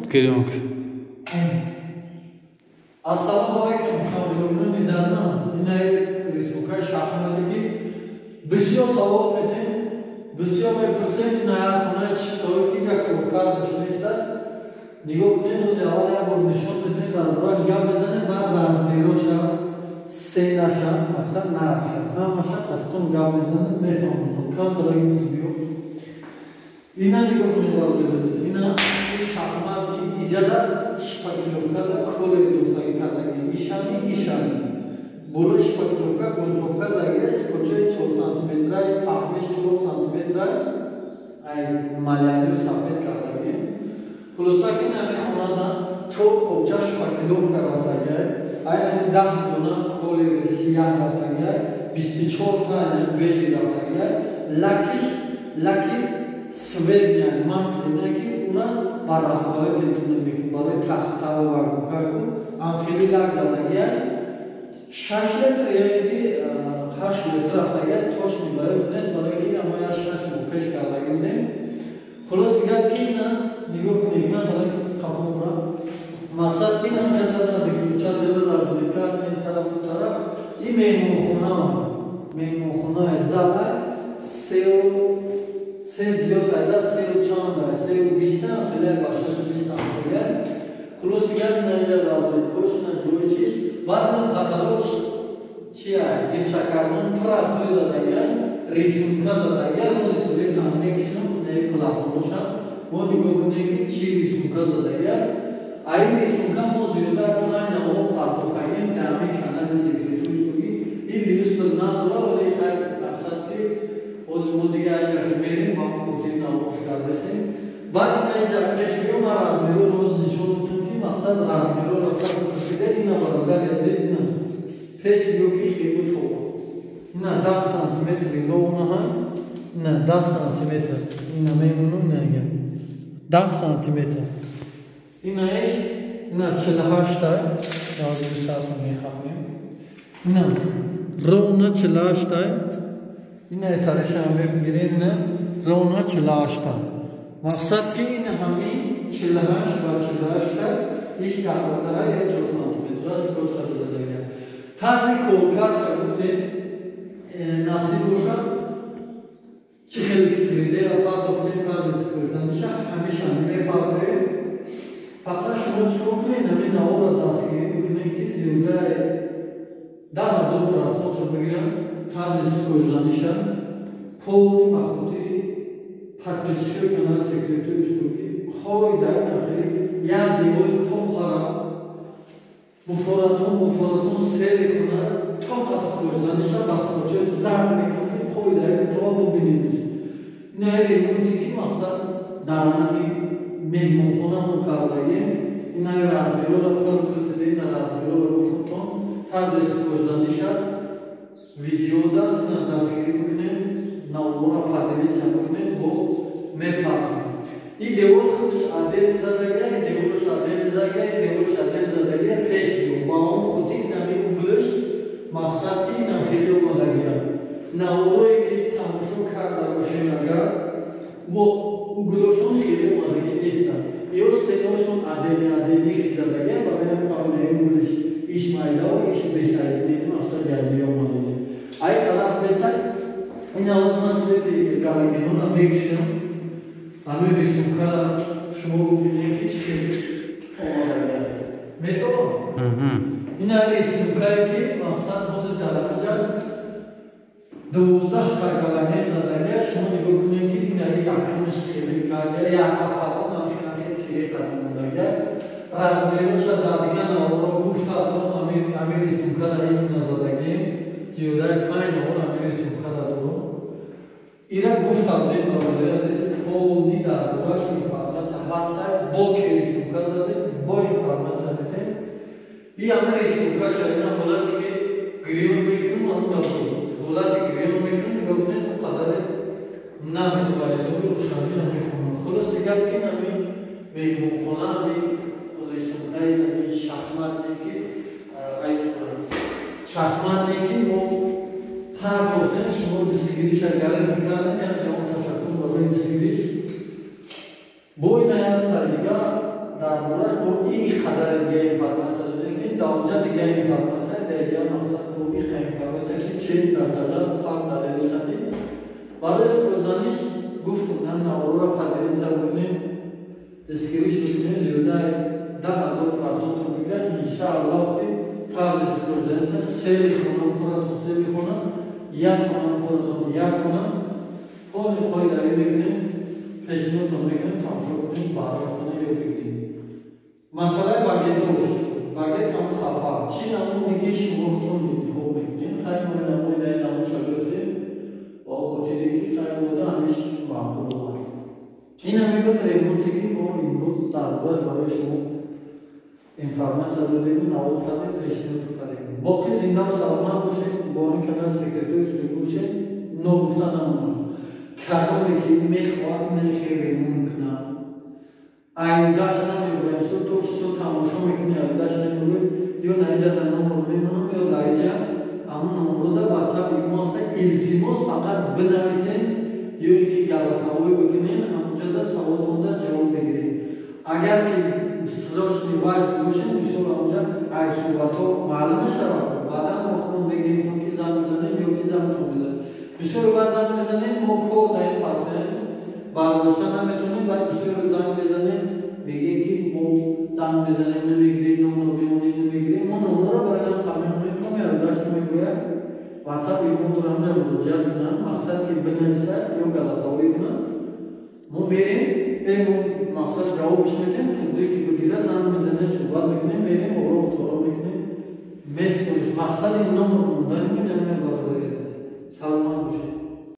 Geliyorum. Assalamu alaikum. Kamjurun nizamna. Yine riskuka şahmataki bisiyo savol metin. Bisiyo mepursen naya khana chi savol ki jak kar dashnestar. Nigok ne roz awal ya bol nishon metin dar bash gam bezane bar razmirosha senasha asal narasha. Hamasha qatum gam bezane mefhamtum. Kam tarayı sibiyo. Ina nigok ne bol bezane. Ina şahmat ki icada шпаклевка коллективтаги кардаги ишами боло шпаклевка гунтовка загирес кочаи 4 сантиметраи 5-4 сантиметраи аз малянио сафед кардаги хулосаки нами хонада 4 қопча шпаклевка рафтаги айнани 10 дона колери сияҳ рафтаги 24 та бежи рафтаги лаки сведня маслинаки уна барасвали тентуна мекун барои тахта ва варгукаку амхели лак задагия 6 литр яки 8 литр рафтагия тош мебарад нест барои ки амая 6 мо пеш кардагине хулос гап ки на нигоҳ кунед ки талак қафура мақсад ки на ҷадана бекуча дело разлика мен тарабу тараб и меҳмонхона зала се зиёд айда сеу чанд сеу 20 хеле башаш 20 хеле хулосигар наҷа размет кош на ҷои чиш баъдна паталош чия димшакармон прастой задаган рисунка задаган рози сурет амекшон не плафоноша мо нигоҳ кунем ки чи рисунка задаган ай рисунка мо зиёда пурайна мо партофтагем дами канали секретуистоги и лиустр надора вале хай мақсад ки мо дига аҷа ки мерем ма хотир намош кардасем баъд ин аҷа пеш биём ма размеро роз нишон дудам ки мақсад размеро рафта пурсида ина бародар язид ина пеш биё ки хеле тоба ина 10 сантиметри ровнаҳа ина 10 сантиметр ина мемонам нага 10 сантиметр ина эш ина 48 та язбисатон мехаҳем ина ровна 48 та ина таришам бигирем на ровна 48 та мақсад ки ина ҳамин 48 ва 48 та иш кардаҳа 4 сантиметр аст коч кардадага тарзи колкаша гуфтем насиб боша чи хеле ки триде апартофтем тарзи скӯзаниша ҳамеша мепаркарем фақат шумо чикор кунед ҳамин навора дастгирӣ бикунед ки зиёда 10,000 просмотр бигирам тарзи скӯзаниша полни ба хотири подписчикои канали секретуистоги хои дайнахе як девори тонқара буфоратон сели хона тоқа скӯзаниша ба скоча зард мекунад ки хои дайни то бубинемиш ина ремонти ки мақсад дар ҳамин меҳмонхонамо кардагем ина размерора пурпурсида ина размерора гуфтон тарзи скӯзаниша видеода ина дастгирӣ бикунем навора падилица бикунем бо мепаркем и девор худаш адел задагия девораш адел задагия девораш адел задагия пеш биё ба он худи нами углаш мақсад ки инам хеле омадагия наворое ки тамошо карда бошем агар бо углошон хеле омадагӣ нестанд ё стеношон адели хизадагия бароям қавле углаш иш майдау иш бесайдини мақсад ҷалби омадагия ай тараф дестак ина озмасвети галагенона мекшам ҳамин рисункара шумо бубинем ки чи хел омадагия метавон ина рисункае ки мақсад ҳозир дар анҷа 12 та галаген задагия шумо нигоҳ кунем ки ина якумш хеле кардия якапалон амшинаше тире қадамодагия размероша дар дига навора гуфтадон ҳамин рисункара ина задагем зиёдаи 5 навора ҳамин рисункара дорум ира гуфтам демавале азиз полни дар бораш информатсия ҳастай бо ки рисунка задем бо информатсия медем и ҳамин рисункаша ина ҳолате ки гирён мекунем ҳамун гапо ҳолати гирён мекунем нигоҳ кунед қадаре наметавонад ҳисоби рӯшанӣ намехонам хулоси гап ки ҳамин меҳмонхона ҳамин рисункаи ҳамин шахматне ки айз кунам شخمن میکنیم و پر گفتن شما دستگیری شگره میکردن یک جوان تشکر برای دستگیریش با این طریقه در مورد با این قدر دیگه اینفرماسیا داده که داوجه دیگه اینفرماسیا دیگه مقصد با این اینفرماسیا که چه درجه فرق داره بشنده بعد از روزانیش گفتم نم نورو را پدری زبونیم دستگیریش بکنیم زیاده 10,000% رو بگیره انشاءالله که طرز روزانه تا سری خونم خونتون سری خونم یک خونم خونتون یک خونم اون خواهی داری بکنیم پیشنهادتون بکنیم تماشا کنیم برای خونه یا بکنیم مسئله باگتوش باگت هم خفا چی نمون دیگه شمافتون انتخاب بکنیم خیلی ما نمون نمون شگرفتیم با خودی دیگه خیلی بوده همیش معقول آمد این همی بود ریمونتی که ما امروز در باز برای شما اینفرماسیا دادیم نوال کردیم پیشنهاد کردیم باقی زنده و سلامت باشید با این کنار سکرتری استوی باشید نگفتن نمونم کردمی که میخواد نخیر ریمون کنم آیندهش نمیبریم سو توش تو تماشا میکنی آیندهش نمیبریم یا نایجا در نمبر میمونم یا نایجا همون نمبر در واتساپ ایماست التماس فقط بنویسین یا اینکه گلساوی بکنین همونجا در سوالتون در جواب بگیرین اگر که صداش نیواش باشین بسیار همونجا ای صحبت ها معلوم شد بعدا مخون بگیم تو که زن بزنیم یا که زن تو بزنیم بسیار بعد زن بزنیم ما کور در این پاسه برداشتن نمیتونیم بعد بسیار زن بزنیم بگیم که ما زن بزنیم نمیگیریم نمونو بیمونیم نمیگیریم ما نمونو رو برای هم قمیل نمیکنم یا داشت نمیگویم واتساپ ایمون تو همجا مراجعه کنم مقصد که بنویسه یا گلساوی کنم ما میریم ایمون مقصد جوابش میدیم توضیح که بگیره زن بزنه صحبت میکنیم میریم و رو اتارا میکنیم میس کنیش مقصد این نمون موندن که نمیگه برداری